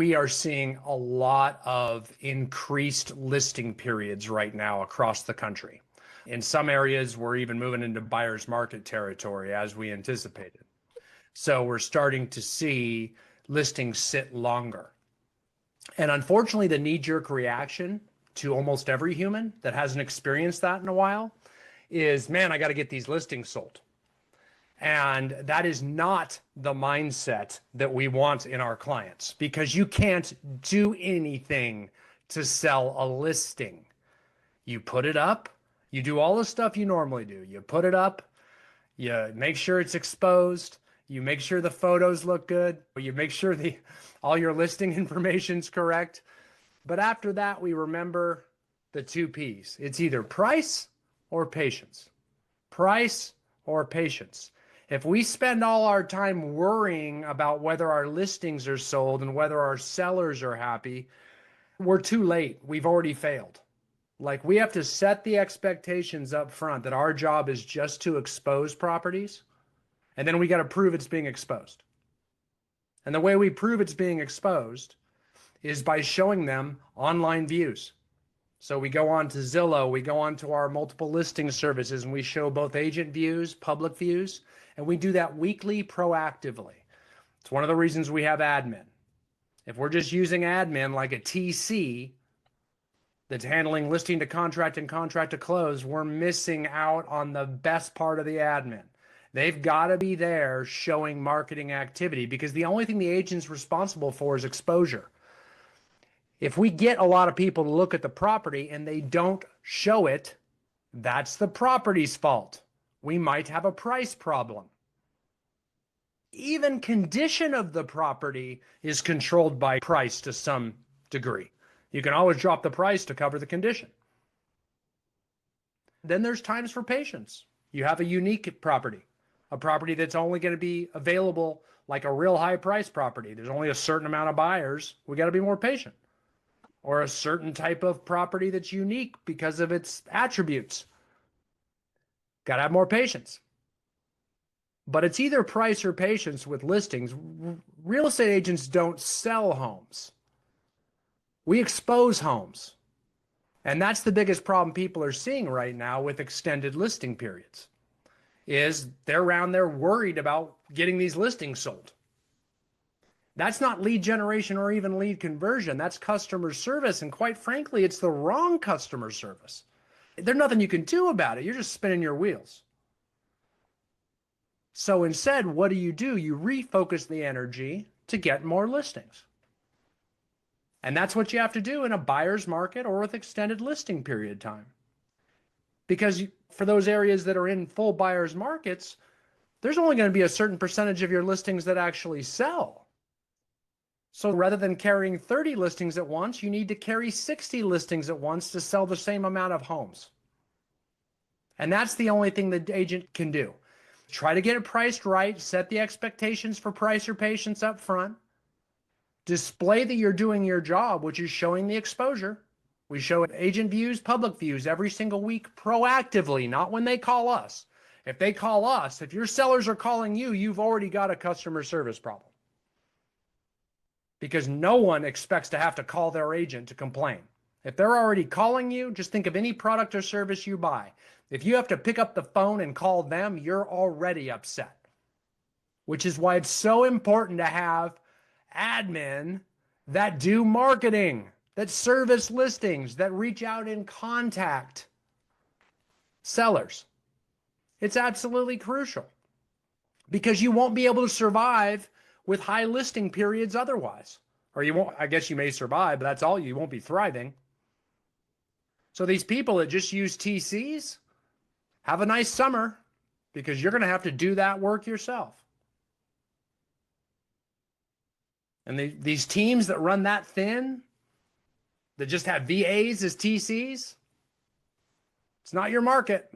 we are seeing a lot of increased listing periods right now across the country. In some areas, we're even moving into buyer's market territory as we anticipated. So we're starting to see listings sit longer. And unfortunately, the knee-jerk reaction to almost every human that hasn't experienced that in a while is, man, I got to get these listings sold. And that is not the mindset that we want in our clients, because you can't do anything to sell a listing. You put it up, you do all the stuff you normally do. You put it up, you make sure it's exposed, you make sure the photos look good, you make sure all your listing information's correct. But after that, we remember the two P's. It's either price or patience. Price or patience. If we spend all our time worrying about whether our listings are sold and whether our sellers are happy, we're too late. We've already failed. Like, we have to set the expectations up front that our job is just to expose properties, and then we got to prove it's being exposed. And the way we prove it's being exposed is by showing them online views. So we go on to Zillow, we go on to our multiple listing services, and we show both agent views, public views, and we do that weekly proactively. It's one of the reasons we have admin. If we're just using admin like a TC that's handling listing to contract and contract to close, we're missing out on the best part of the admin. They've got to be there showing marketing activity, because the only thing the agent's responsible for is exposure. If we get a lot of people to look at the property and they don't show it, that's the property's fault. We might have a price problem. Even condition of the property is controlled by price to some degree. You can always drop the price to cover the condition. Then there's times for patience. You have a unique property, a property that's only going to be available like a real high price property. There's only a certain amount of buyers. We got to be more patient. Or a certain type of property that's unique because of its attributes. Got to have more patience. But it's either price or patience with listings. Real estate agents don't sell homes. We expose homes. And that's the biggest problem people are seeing right now with extended listing periods, is they're around there worried about getting these listings sold. That's not lead generation or even lead conversion. That's customer service. And quite frankly, it's the wrong customer service. There's nothing you can do about it. You're just spinning your wheels. So instead, what do? You refocus the energy to get more listings. And that's what you have to do in a buyer's market or with extended listing period time. Because for those areas that are in full buyer's markets, there's only going to be a certain percentage of your listings that actually sell. So rather than carrying 30 listings at once, you need to carry 60 listings at once to sell the same amount of homes. And that's the only thing the agent can do. Try to get it priced right, set the expectations for price or patience up front, display that you're doing your job, which is showing the exposure. We show agent views, public views every single week proactively, not when they call us. If they call us, if your sellers are calling you, you've already got a customer service problem. Because no one expects to have to call their agent to complain. If they're already calling you, just think of any product or service you buy. If you have to pick up the phone and call them, you're already upset. Which is why it's so important to have admin that do marketing, that service listings, that reach out and contact sellers. It's absolutely crucial, because you won't be able to survive with high listing periods otherwise. Or you won't, I guess you may survive, but that's all, you won't be thriving. So these people that just use TCs, have a nice summer, because you're going to have to do that work yourself. And these teams that run that thin, that just have VAs as TCs, it's not your market.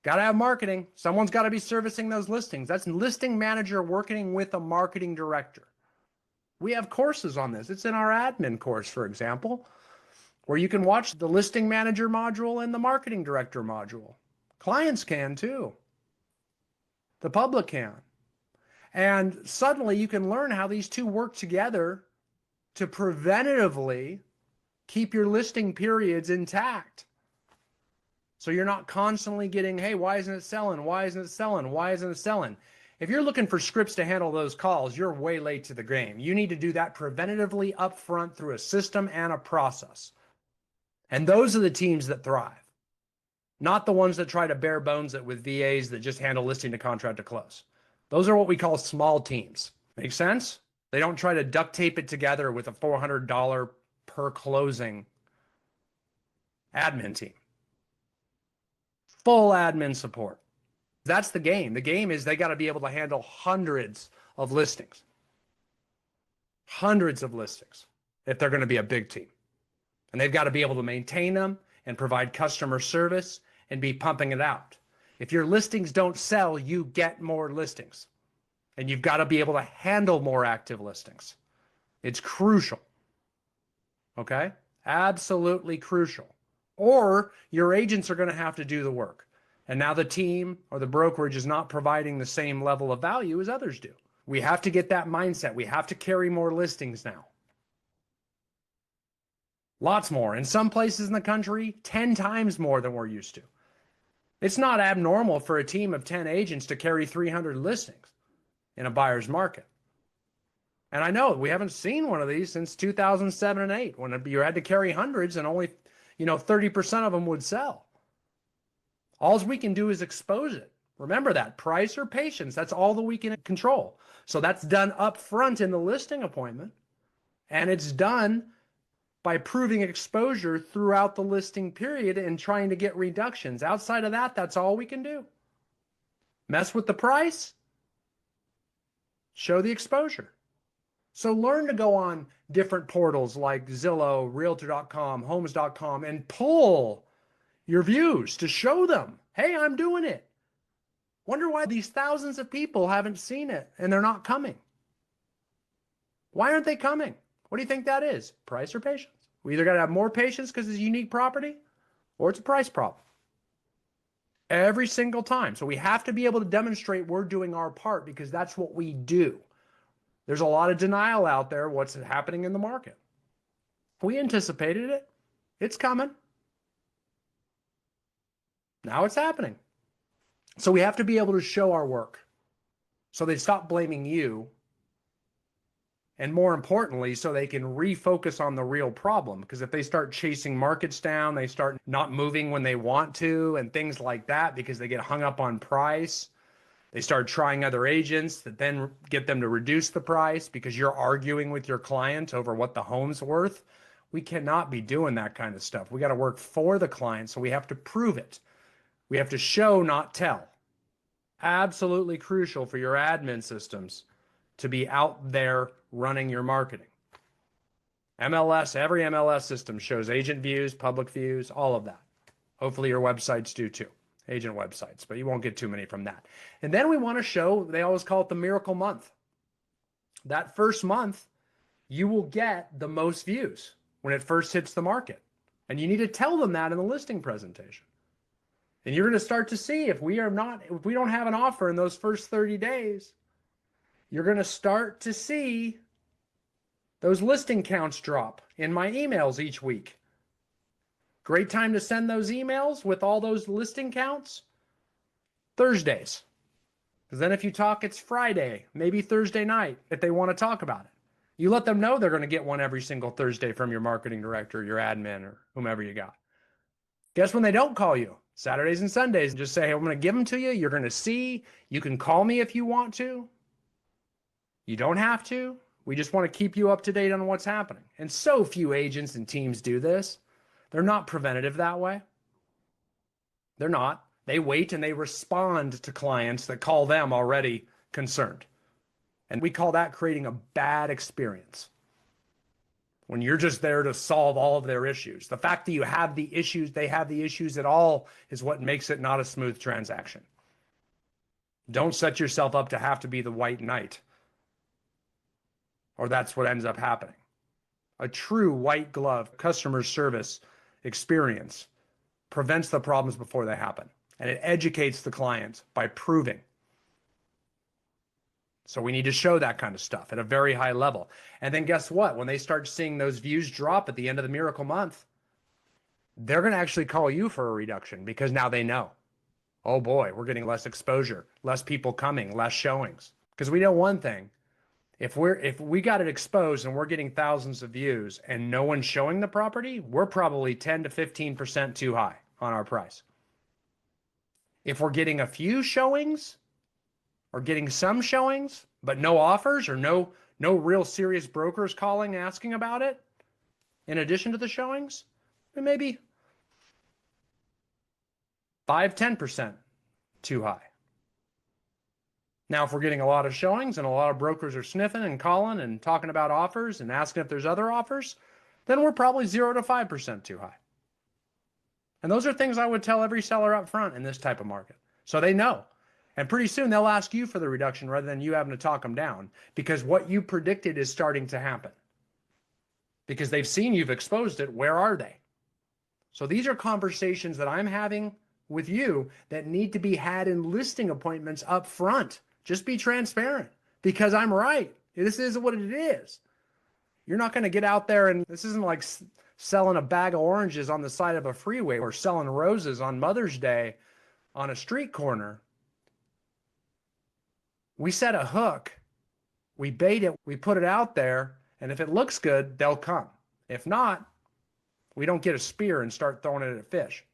Got to have marketing. Someone's got to be servicing those listings. That's a listing manager working with a marketing director. We have courses on this. It's in our admin course, for example, where you can watch the listing manager module and the marketing director module. Clients can too. The public can. And suddenly you can learn how these two work together to preventatively keep your listing periods intact. So you're not constantly getting, hey, why isn't it selling? Why isn't it selling? Why isn't it selling? If you're looking for scripts to handle those calls, you're way late to the game. You need to do that preventatively upfront through a system and a process. And those are the teams that thrive, not the ones that try to bare bones it with VAs that just handle listing to contract to close. Those are what we call small teams. Make sense? They don't try to duct tape it together with a $400 per closing admin team. Full admin support. That's the game. The game is they got to be able to handle hundreds of listings. Hundreds of listings if they're going to be a big team. And they've got to be able to maintain them and provide customer service and be pumping it out. If your listings don't sell, you get more listings. And you've got to be able to handle more active listings. It's crucial. Okay? Absolutely crucial. Or your agents are going to have to do the work. And now the team or the brokerage is not providing the same level of value as others do. We have to get that mindset. We have to carry more listings now. Lots more. In some places in the country, 10 times more than we're used to. It's not abnormal for a team of 10 agents to carry 300 listings in a buyer's market. And I know we haven't seen one of these since 2007 and 8, when you had to carry hundreds and only, 30% of them would sell. All we can do is expose it. Remember that. Price or patience, that's all that we can control. So that's done up front in the listing appointment. And it's done by proving exposure throughout the listing period and trying to get reductions. Outside of that, that's all we can do. Mess with the price, show the exposure. So learn to go on different portals like Zillow, Realtor.com, Homes.com, and pull your views to show them, hey, I'm doing it. Wonder why these thousands of people haven't seen it and they're not coming. Why aren't they coming? What do you think that is? Price or patience? We either got to have more patience because it's a unique property or it's a price problem. Every single time. So we have to be able to demonstrate we're doing our part because that's what we do. There's a lot of denial out there what's happening in the market. We anticipated it. It's coming. Now it's happening. So we have to be able to show our work so they stop blaming you. And more importantly, so they can refocus on the real problem. Because if they start chasing markets down, they start not moving when they want to and things like that because they get hung up on price. They start trying other agents that then get them to reduce the price because you're arguing with your client over what the home's worth. We cannot be doing that kind of stuff. We got to work for the client, so we have to prove it. We have to show, not tell. Absolutely crucial for your admin systems to be out there running your marketing. MLS, every MLS system shows agent views, public views, all of that. Hopefully your websites do too. Agent websites, but you won't get too many from that. And then we want to show, they always call it the miracle month. That first month, you will get the most views when it first hits the market. And you need to tell them that in the listing presentation. And you're going to start to see if we don't have an offer in those first 30 days, you're going to start to see those listing counts drop in my emails each week. Great time to send those emails with all those listing counts? Thursdays. Because then if you talk, it's Friday, maybe Thursday night, if they want to talk about it. You let them know they're going to get one every single Thursday from your marketing director, your admin, or whomever you got. Guess when they don't call you? Saturdays and Sundays. And just say, hey, I'm going to give them to you. You're going to see. You can call me if you want to. You don't have to. We just want to keep you up to date on what's happening. And so few agents and teams do this. They're not preventative that way. They're not. They wait and they respond to clients that call them already concerned. And we call that creating a bad experience. When you're just there to solve all of their issues. The fact that you have the issues, they have the issues at all is what makes it not a smooth transaction. Don't set yourself up to have to be the white knight. Or that's what ends up happening. A true white glove customer service experience prevents the problems before they happen. And it educates the client by proving So we need to show that kind of stuff at a very high level. And then guess what? When they start seeing those views drop at the end of the miracle month, they're going to actually call you for a reduction because now they know, oh boy, we're getting less exposure, less people coming, less showings. Because we know one thing, if we got it exposed and we're getting thousands of views and no one's showing the property, we're probably 10 to 15% too high on our price. If we're getting a few showings or getting some showings, but no offers or no real serious brokers calling asking about it, in addition to the showings, maybe 5-10% too high. Now, if we're getting a lot of showings and a lot of brokers are sniffing and calling and talking about offers and asking if there's other offers, then we're probably 0 to 5% too high. And those are things I would tell every seller up front in this type of market. So they know. And pretty soon they'll ask you for the reduction rather than you having to talk them down, because what you predicted is starting to happen. Because they've seen you've exposed it. Where are they? So these are conversations that I'm having with you that need to be had in listing appointments up front. Just be transparent, because I'm right. This is what it is. You're not going to get out there, and this isn't like selling a bag of oranges on the side of a freeway or selling roses on Mother's Day on a street corner. We set a hook, we bait it, we put it out there, and if it looks good, they'll come. If not, we don't get a spear and start throwing it at fish.